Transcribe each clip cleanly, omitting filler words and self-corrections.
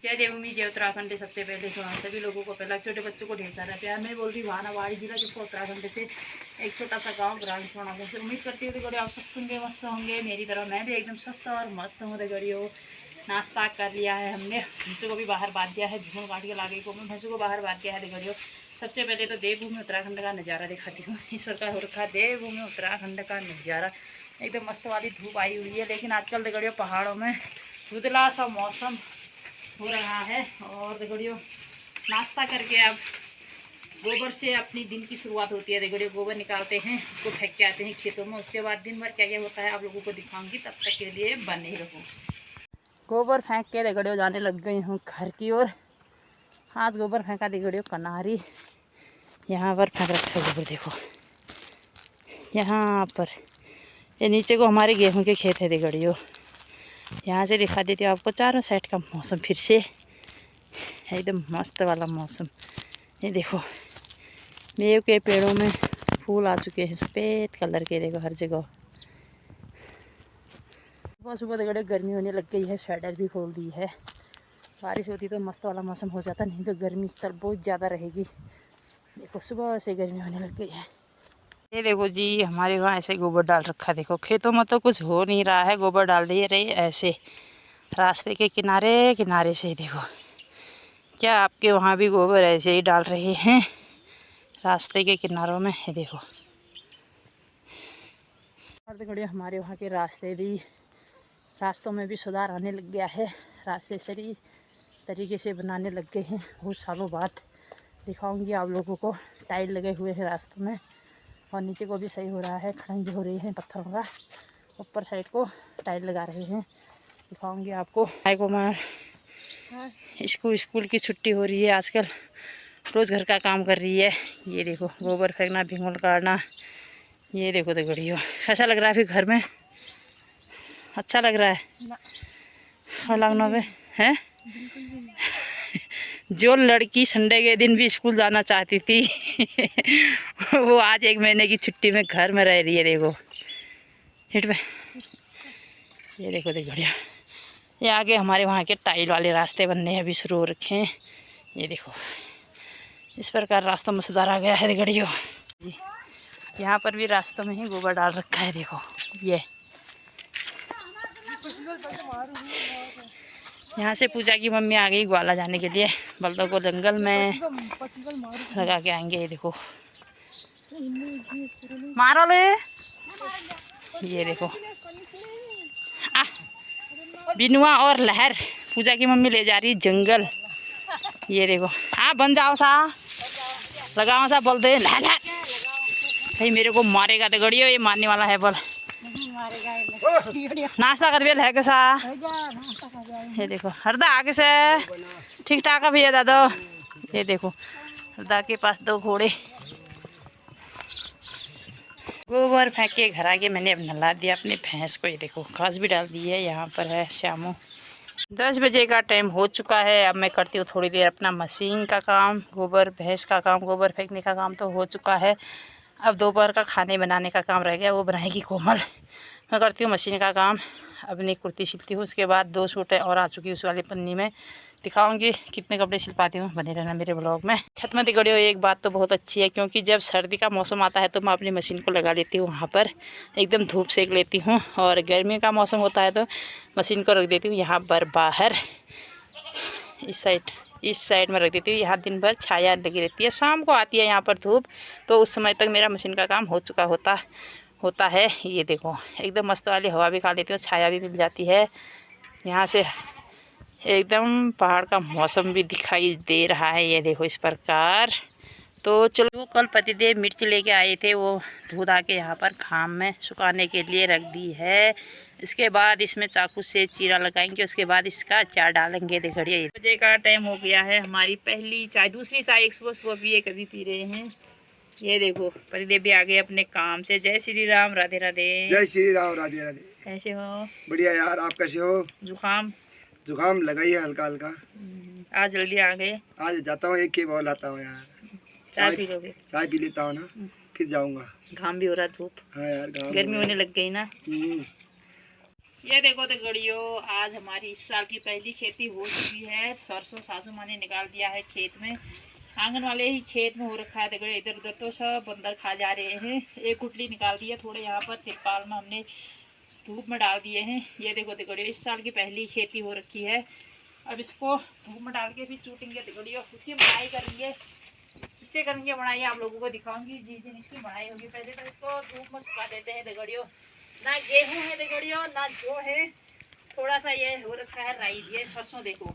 जय देवभूमि जय उत्तराखंड। सबसे पहले तो सभी लोगों को, पहला छोटे बच्चों को ढेर सारा प्यार। मैं बोल रही भानावाड़ी जिला जिसको उत्तराखंड से एक छोटा सा गांव ग्राम सोनापुर से। उम्मीद करती हूँ कि आप स्वस्थ होंगे, मस्त होंगे। मेरी तरह मैं भी एकदम स्वस्थ और मस्त हूँ। गड़ियों नाश्ता कर लिया है हमने, भैंसों को भी बाहर बांध दिया है। भून काट के लागे को मैं भैंसों को बाहर बांध दिया है। गड़ियों सबसे पहले तो देवभूमि उत्तराखंड का नज़ारा दिखाती हूँ। इस प्रकार हो रखा देवभूमि उत्तराखंड का नज़ारा। एकदम मस्त वाली धूप आई हुई है, लेकिन आजकल गड़ियों पहाड़ों में धुंधला सा मौसम हो रहा है। और देखियो नाश्ता करके अब गोबर से अपनी दिन की शुरुआत होती है। देखियो गोबर निकालते हैं, उसको फेंक के आते हैं खेतों में। उसके बाद दिन भर क्या क्या होता है आप लोगों को दिखाऊंगी, तब तक के लिए बने रहो। गोबर फेंक के देखियो जाने लग गई हूँ घर की ओर। आज गोबर फेंका देखियो कनारी, यहाँ पर फेंक रखा है गोबर। देखो यहाँ पर ये नीचे को हमारे गेहूँ के खेत है। देखियो यहाँ से दिखा देती हूँ आपको चारों साइड का मौसम। फिर से एकदम मस्त वाला मौसम। ये देखो मेव के पेड़ों में फूल आ चुके हैं सफ़ेद कलर के। देखो हर जगह सुबह सुबह देखो गर्मी होने लग गई है। स्वेटर भी खोल दी है। बारिश होती तो मस्त वाला मौसम हो जाता, नहीं तो गर्मी चल बहुत ज़्यादा रहेगी। देखो सुबह से गर्मी होने लग गई है। ये देखो जी हमारे वहाँ ऐसे गोबर डाल रखा। देखो खेतों में तो कुछ हो नहीं रहा है, गोबर डाल रही ऐसे रास्ते के किनारे किनारे से। देखो क्या आपके वहाँ भी गोबर ऐसे ही डाल रहे हैं रास्ते के किनारों में? है देखो। और देखो हमारे वहाँ के रास्तों में भी सुधार आने लग गया है। रास्ते सही तरीके से बनाने लग गए हैं। बहुत सालों बाद दिखाऊंगी आप लोगों को। टाइल लगे हुए हैं रास्तों में, और नीचे को भी सही हो रहा है। खड़ंजे हो रही हैं पत्थरों का, ऊपर साइड को टाइल लगा रहे हैं। दिखाऊंगी आपको। भाई को मार इसको स्कूल की छुट्टी हो रही है आजकल, रोज़ घर का काम कर रही है। ये देखो गोबर फेंकना, भिंगोल काटना। ये देखो तो गड़ियो कैसा लग रहा है फिर घर में? अच्छा लग रहा है और लगना पे है। जो लड़की संडे के दिन भी स्कूल जाना चाहती थी वो आज 1 महीने की छुट्टी में घर में रह रही है। देखो हिट पे ये देखो देख बढ़िया। ये आगे हमारे वहाँ के टाइल वाले रास्ते बनने अभी शुरू हो रखे हैं। ये देखो इस प्रकार रास्तों में सुधार आ गया है गड़ियों जी। यहाँ पर भी रास्तों में ही गोबर डाल रखा है। देखो ये यहाँ से पूजा की मम्मी आ गई ग्वाला जाने के लिए। बल्दों को जंगल में लगा के आएंगे। ये देखो मारो ले। ये देखो बिनुआ और लहर पूजा की मम्मी ले जा रही जंगल। ये देखो बन जाओ सा, लगाओ सा बोल दे लहर भाई मेरे को मारेगा तो गड़ियो। ये मारने वाला है बोल। नाश्ता कर भी है कैसा? ये देखो हरदा आगे से ठीक ठाक है भैया दादा। ये देखो हरदा के पास 2 घोड़े। गोबर फेंक के घर आके मैंने अब नहला दिया अपनी भैंस को। ये देखो घास भी डाल दी है। यहाँ पर है श्यामू। 10 बजे का टाइम हो चुका है। अब मैं करती हूँ थोड़ी देर अपना मशीन का काम। गोबर भैंस का काम, गोबर फेंकने का काम तो हो चुका है। अब दोपहर का खाने बनाने का काम रह गया, वो बनाएगी कोमल। मैं करती हूँ मशीन का काम, अपनी कुर्ती सिलती हूँ। उसके बाद 2 सूटें और आ चुकी उस वाली पन्नी में। दिखाऊंगी कितने कपड़े सिल पाती हूँ, बने रहना मेरे ब्लॉग में। छत में दिगड़ियों एक बात तो बहुत अच्छी है, क्योंकि जब सर्दी का मौसम आता है तो मैं अपनी मशीन को लगा लेती हूँ वहाँ पर, एकदम धूप सेक लेती हूँ। और गर्मी का मौसम होता है तो मशीन को रख देती हूँ यहाँ पर बाहर, इस साइड में रख देती हूँ। यहाँ दिन भर छाया लगी रहती है। शाम को आती है यहाँ पर धूप, तो उस समय तक मेरा मशीन का काम हो चुका होता है। ये देखो एकदम मस्त वाली हवा भी खा लेती हूँ, छाया भी मिल जाती है। यहाँ से एकदम पहाड़ का मौसम भी दिखाई दे रहा है। ये देखो इस प्रकार। तो चलो वो कल पतिदेव मिर्च लेके आए थे, वो धो धा के यहाँ पर खाम में सुखाने के लिए रख दी है। इसके बाद इसमें चाकू से चीरा लगाएंगे, उसके बाद इसका अचार डालेंगे। देखिए बजे का टाइम हो गया है। हमारी पहली चाय, दूसरी चाय एक सुबह पिए, कभी पी रहे हैं। ये देखो पतिदेव भी आ गए अपने काम से। जय श्री राम, राधे राधे। जय श्री राम, राधे राधे। कैसे हो? बढ़िया यार, आप कैसे हो? जुकाम लगा ही है हल्का हल्का। आज जल्दी आ गए। आज जाता हूँ, एक के बॉल आता हूँ यार। चाय पी लोगे? चाय पी लेता हूँ ना, फिर जाऊँगा। घाम भी हो रहा, धूप। हाँ यार, गर्मी होने लग गई ना। ये देखो तो गड़ियों, आज हमारी इस साल की पहली खेती हो चुकी है। सरसों सासू माँ ने निकाल दिया है खेत में, आंगन वाले ही खेत में हो रखा है। गड़ियों इधर उधर तो सब बंदर खा जा रहे हैं। एक गुटली निकाल दी है, थोड़े यहाँ पर तिरपाल में हमने धूप में डाल दिए हैं। ये देखो तो गड़ियों, इस साल की पहली खेती हो रखी है। अब इसको धूप में डाल के फिर चूटेंगे तो गड़ियों, इसकी बुनाई करेंगे। इससे करेंगे बुनाई, आप लोगों को दिखाऊंगी जिस दिन इसकी बुनाई होगी। पहले तो इसको धूप में सुखा देते हैं दगड़ियों। ना गेहूं है दगड़ियों, ना जो है, थोड़ा सा ये हो रखा है राई। ये सरसों देखो,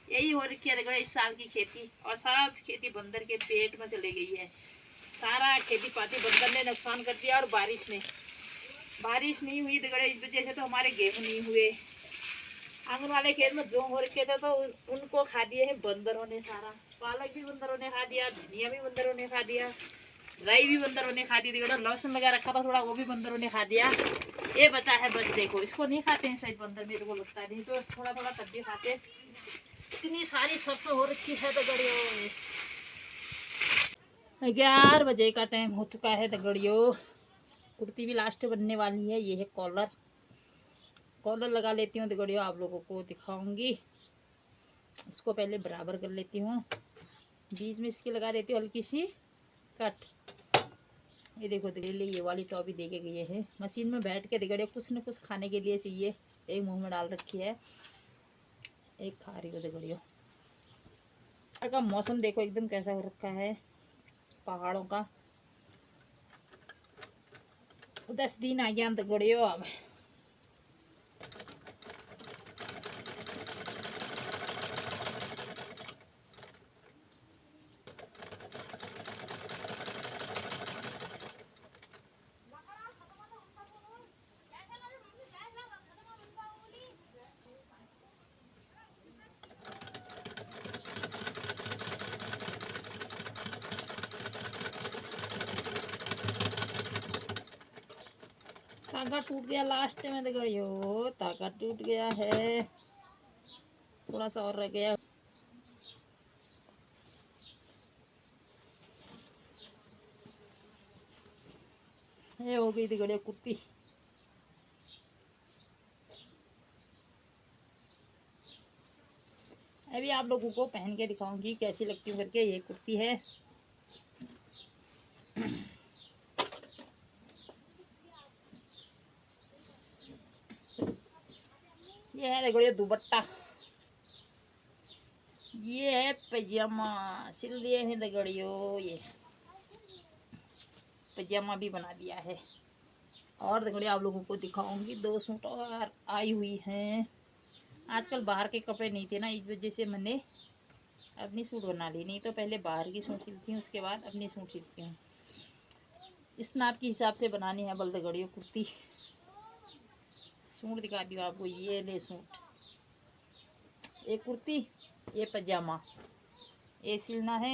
यही हो रखी है दगड़ियों इस साल की खेती। और सब खेती बंदर के पेट में चले गई है। सारा खेती पाती बंदर ने नुकसान कर दिया। और बारिश नहीं हुई दगड़ियों, इस वजह से तो हमारे गेहूं नहीं हुए। आंगन वाले खेत में जो हो रखे थे तो उनको खा दिए हैं बंदरों ने सारा। पालक भी बंदरों ने खा दिया, धनिया भी बंदरों ने खा दिया, राई भी बंदरों ने खा दी। देखो लहसुन लगा रखा था थोड़ा, वो भी बंदरों ने खा दिया। ये बचा है बस, देखो इसको नहीं खाते हैं शायद बंदर, मेरे को लगता है। नहीं तो थोड़ा थोड़ा तब भी खाते। इतनी सारी सरसों हो रखी है दगड़ियों। 11 बजे का टाइम हो चुका है दगड़ियों। कुर्ती भी लास्ट बनने वाली है। ये है कॉलर, कॉलर लगा लेती हूँ दगड़ियों, आप लोगों को दिखाऊंगी। इसको पहले बराबर कर लेती हूँ, बीच में इसकी लगा देती हूँ हल्की सी कट। ये देखो दगड़ियों, ये वाली टॉपी दे के गए हैं। मशीन में बैठ के दगड़ियों कुछ न कुछ खाने के लिए चाहिए। एक मुंह में डाल रखी है, एक खा रही हो दगड़ियों। का मौसम देखो एकदम कैसा हो रखा है पहाड़ों का। 10 दिन आ गया दगड़ियों। अब धागा टूट गया लास्ट में दगड़ियों, धागा टूट गया है। थोड़ा सा और रह गया। ये हो गई दगड़ियों कुर्ती। अभी आप लोगों को पहन के दिखाऊंगी कैसी लगती हूँ करके। ये कुर्ती है। ये है दगड़ियों दुपट्टा, ये है पैजामा, सिल दिए हैं दगड़ियों। ये पैजामा भी बना दिया है। और दगड़ियों आप लोगों को दिखाऊंगी 2 सूट और आई हुई हैं। आजकल बाहर के कपड़े नहीं थे ना, इस वजह से मैंने अपनी सूट बना ली। नहीं तो पहले बाहर की सूट सिलती हूँ, उसके बाद अपनी सूट सिलती हूँ। इस नाप के हिसाब से बनानी है बल दगड़ियों कुर्ती। सूट दिखा दी आपको, ये ले सूट, ये कुर्ती, ये पजामा, ये सिलना है।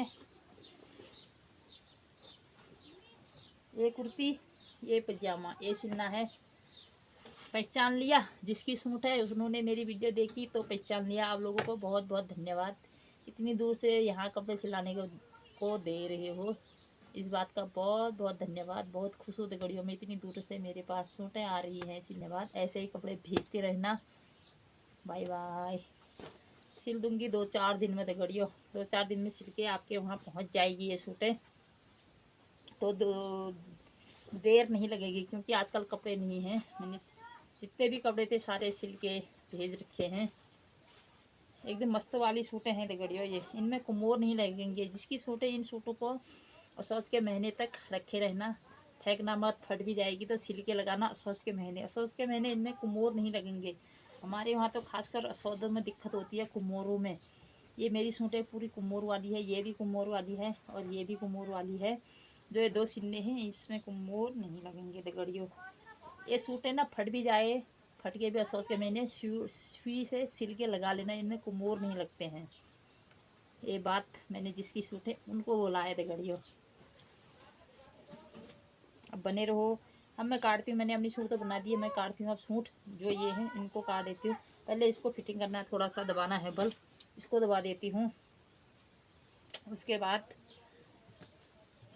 ये कुर्ती, ये पजामा, ये सिलना है। पहचान लिया? जिसकी सूट है उन्होंने मेरी वीडियो देखी तो पहचान लिया। आप लोगों को बहुत बहुत धन्यवाद, इतनी दूर से यहाँ कपड़े सिलाने को दे रहे हो। इस बात का बहुत बहुत धन्यवाद। बहुत खुश हूँ दगड़ियों में, इतनी दूर से मेरे पास सूटें आ रही हैं सिलने बाद। ऐसे ही कपड़े भेजते रहना। Bye bye. सिल दूंगी 2-4 दिन में दगड़ियों, 2-4 दिन में सिल के आपके वहाँ पहुँच जाएगी ये सूटें। तो देर नहीं लगेगी, क्योंकि आजकल कपड़े नहीं हैं। मैंने जितने भी कपड़े थे सारे सिल के भेज रखे हैं। एकदम मस्त वाली सूटें हैं दगड़ियों ये, इनमें कुमोर नहीं लगेंगे। जिसकी सूटें, इन सूटों को सोच के महीने तक रखे रहना, फेंकना मत। फट भी जाएगी तो सिल के लगाना। सोच के महीने इनमें कुमोर नहीं लगेंगे। हमारे वहाँ तो खासकर सौदों में दिक्कत होती है कुमोरों में। ये मेरी सूटें पूरी कुमोर वाली है, ये भी कुमोर वाली है और ये भी कुमोर वाली है। जो ये 2 सिलने हैं इसमें कुमोर नहीं लगेंगे दगड़ियों। ये सूटें ना फट भी जाए, फट के भी सोच के महीने सुई से सिल के लगा लेना, इनमें कुमोर नहीं लगते हैं। ये बात मैंने जिसकी सूट है उनको बोला है दगड़ियों। अब बने रहो। अब मैं काटती हूँ, मैंने अपनी सूट तो बना दी है, मैं काटती हूँ अब सूट। जो ये हैं इनको काट देती हूँ। पहले इसको फिटिंग करना है, थोड़ा सा दबाना है बल, इसको दबा देती हूँ। उसके बाद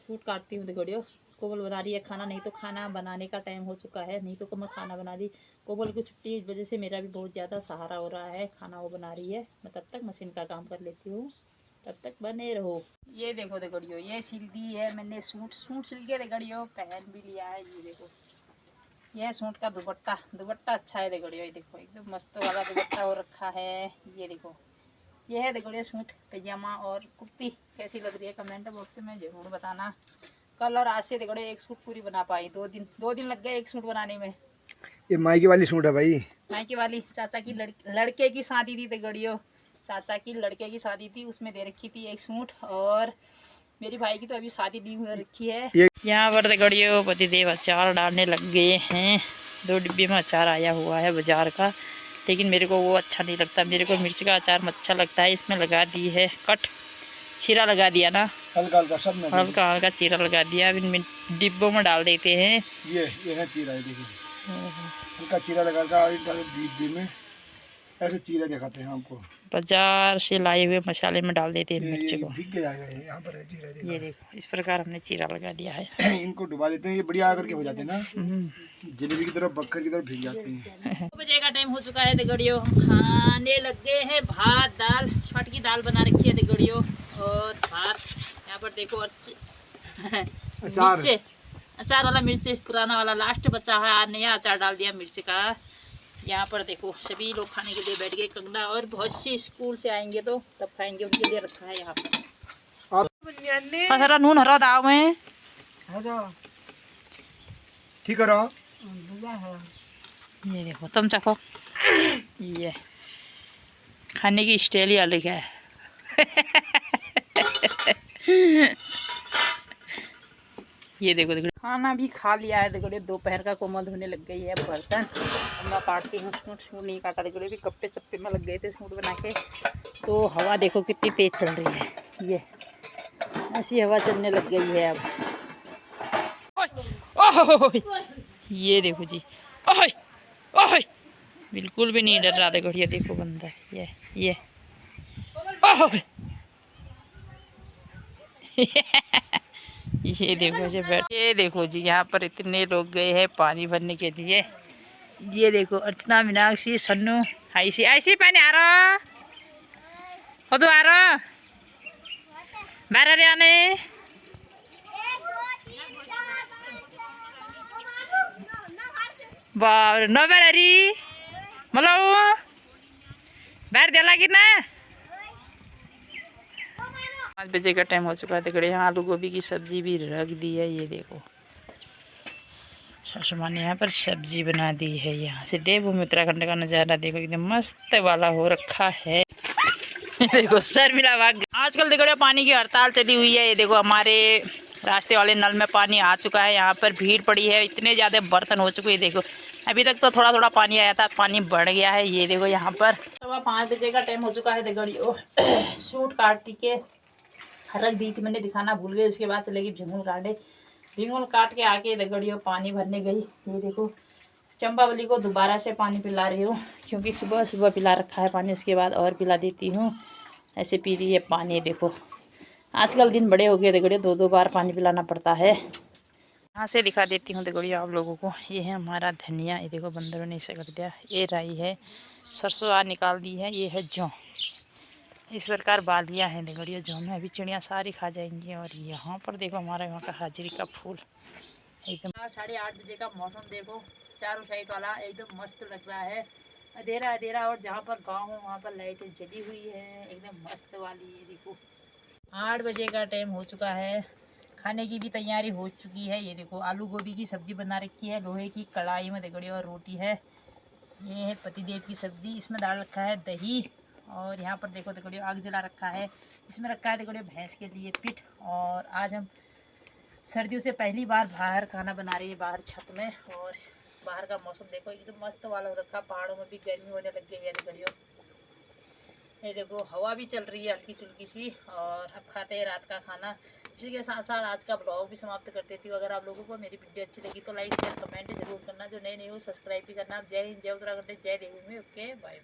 सूट काटती हूँ दगड़ियों। कोमल बना रही है खाना, नहीं तो खाना बनाने का टाइम हो चुका है, नहीं तो मैं खाना बना दी। कोमल की छुट्टी इस वजह से मेरा भी बहुत ज़्यादा सहारा हो रहा है। खाना वो बना रही है, मैं तब तक मशीन का काम कर लेती हूँ, तब तक बने रहो। ये देखो देखड़ियो, ये सिल दी है मैंने सूट सिल के देखड़ियो पहन भी लिया है। ये देखो, यह सूट का दुपट्टा अच्छा है देखड़ियो, ये देखो एकदम मस्त वाला दुपट्टा हो रखा है। ये देखो, यह है देखो ये सूट पैजामा और कुर्ती कैसी लग रही है कमेंट बॉक्स में ज़रूर बताना। कल और आज से देखो एक सूट पूरी बना पाई, 2 दिन लग गए एक सूट बनाने में। ये मायके वाली सूट है भाई, मायके वाली चाचा की लड़के की शादी थी देखड़ियो, चाचा की लड़के की शादी थी, उसमें दे रखी थी एक सूट। और मेरी भाई की तो अभी शादी दी हुई रखी है। यहाँ पर देखड़ियो पतिदेव अचार डालने लग गए हैं। 2 डिब्बे में अचार आया हुआ है बाजार का, लेकिन मेरे को वो अच्छा नहीं लगता, मेरे को मिर्च का अचार अच्छा लगता है। इसमें लगा दी है कट, चीरा लगा दिया ना, हल्का हल्का सब में हल्का हल्का चीरा लगा दिया। अब इन डिब्बों में डाल देते हैं। ये है चीरा, है देखिए हल्का चीरा लगा कर डिब्बे में ऐसे चीरा दिखाते हैं हमको। बाजार से लाए हुए मसाले में डाल देते हैं मिर्च को। भीग के जाएगा ये, यहाँ पर है चीरा देखो। ये देखो इस प्रकार हमने चीरा लगा दिया है। इनको डुबा देते हैं, ये बढ़िया करके हो जाते हैं ना, जलेबी की तरफ बक्कर की तरफ भीग जाते हैं। 2 बजे का टाइम हो चुका है देखड़ियो, हम खाने लग गए हैं भात दाल, छठ की दाल बना रखी है देखड़ियो। और भात यहाँ पर देखो मिर्च, अचार वाला मिर्च पुराना वाला लास्ट बचा है, आज नया अचार डाल दिया मिर्च का। यहाँ पर देखो सभी लोग खाने के लिए बैठ गए, कंगना और बहुत से स्कूल से आएंगे तो तब खाएंगे, उनके लिए रखा है यहाँ पर। नून हरा दाव में ठीक करो। ये देखो तुम चखो, ये खाने की स्टाइल ही अलग है। ये देखो देखो खाना भी खा लिया है देखो, दोपहर का कोमल धोने लग गई है बर्तन। मैं काटती हूँ सूट नहीं काटा देखो, भी कप्पे चप्पे में लग गए थे सूट बना के। तो हवा देखो कितनी तेज चल रही है, ये ऐसी हवा चलने लग गई है अब। ओह ये देखो जी, ओह ओह बिल्कुल भी नहीं डर रहा देखो, ये देखो बंदा ये ओह ये देखो जी ये देखो जी, यहाँ पर इतने लोग गए हैं पानी भरने के लिए। ये देखो अर्चना, मीनाक्षी, सन्नू, आईसी पानी आ रहा हो तो आ रहा बाहर आने। बार न बारी मतलब बाहर दिला कि ना। 5 बजे का टाइम हो चुका है देखड़े, यहाँ आलू गोभी की सब्जी भी रख दी है। ये देखो सासू माँ ने यहाँ पर सब्जी बना दी है। यहाँ से देवभूमि उत्तराखंड का नज़ारा देखो, एकदम मस्त वाला हो रखा है। देखो सर मिला भाग। आजकल देखो पानी की हड़ताल चली हुई है। ये देखो हमारे रास्ते वाले नल में पानी आ चुका है, यहाँ पर भीड़ पड़ी है, इतने ज़्यादा बर्तन हो चुके हैं। देखो अभी तक तो थोड़ा थोड़ा पानी आया था, पानी बढ़ गया है। ये देखो यहाँ पर 5 बजे का टाइम हो चुका है देखो, सूट काट के रख दी थी मैंने, दिखाना भूल गई। उसके बाद चलेगी झुंगुल काटे, झुंगुल काट के आके देखड़ियो पानी भरने गई। ये देखो चंपावली को दोबारा से पानी पिला रही हूँ, क्योंकि सुबह सुबह पिला रखा है पानी, उसके बाद और पिला देती हूँ। ऐसे पी रही है पानी। देखो आजकल दिन बड़े हो गए देखड़ियो, 2-2 बार पानी पिलाना पड़ता है। यहाँ से दिखा देती हूँ देखड़ियो आप लोगों को। ये है हमारा धनिया, ये देखो बंदरों ने इसे कर दिया। ये राई है, सरसों आ निकाल दी है। ये है जौ, इस प्रकार बालियाँ हैं देखड़ियो जौ में, अभी चिड़िया सारी खा जाएंगी। और यहाँ पर देखो हमारे यहाँ का हाजिरी का फूल एकदम 8:30 बजे का मौसम देखो, चारों साइड वाला एकदम मस्त लग रहा है, अंधेरा अंधेरा। और जहाँ पर गांव है वहाँ पर लाइटें जली हुई है एकदम मस्त वाली। ये देखो 8 बजे का टाइम हो चुका है, खाने की भी तैयारी हो चुकी है। ये देखो आलू गोभी की सब्जी बना रखी है लोहे की कढ़ाई में देखड़ियो, और रोटी है। ये है पतिदेव की सब्जी, इसमें डाल रखा है दही। और यहाँ पर देखो देखड़ियो आग जला रखा है, इसमें रखा है देखड़ियो भैंस के लिए पिठ। और आज हम सर्दियों से पहली बार बाहर खाना बना रही है, बाहर छत में। और बाहर का मौसम देखो एकदम मस्त वाला हो रखा, पहाड़ों में भी गर्मी होने लग गई है देखड़ियो। ये देखो हवा भी चल रही है हल्की चुल्की सी। और अब खाते हैं रात का खाना। इसी के साथ साथ आज का ब्लॉग भी समाप्त कर देती हूँ। अगर आप लोगों को मेरी वीडियो अच्छी लगी तो लाइक शेयर कमेंट जरूर करना, जो नए हो सब्सक्राइब भी करना। जय हिंद, जय उत्तराखंड, जय देवभूमि। Okay bye bye.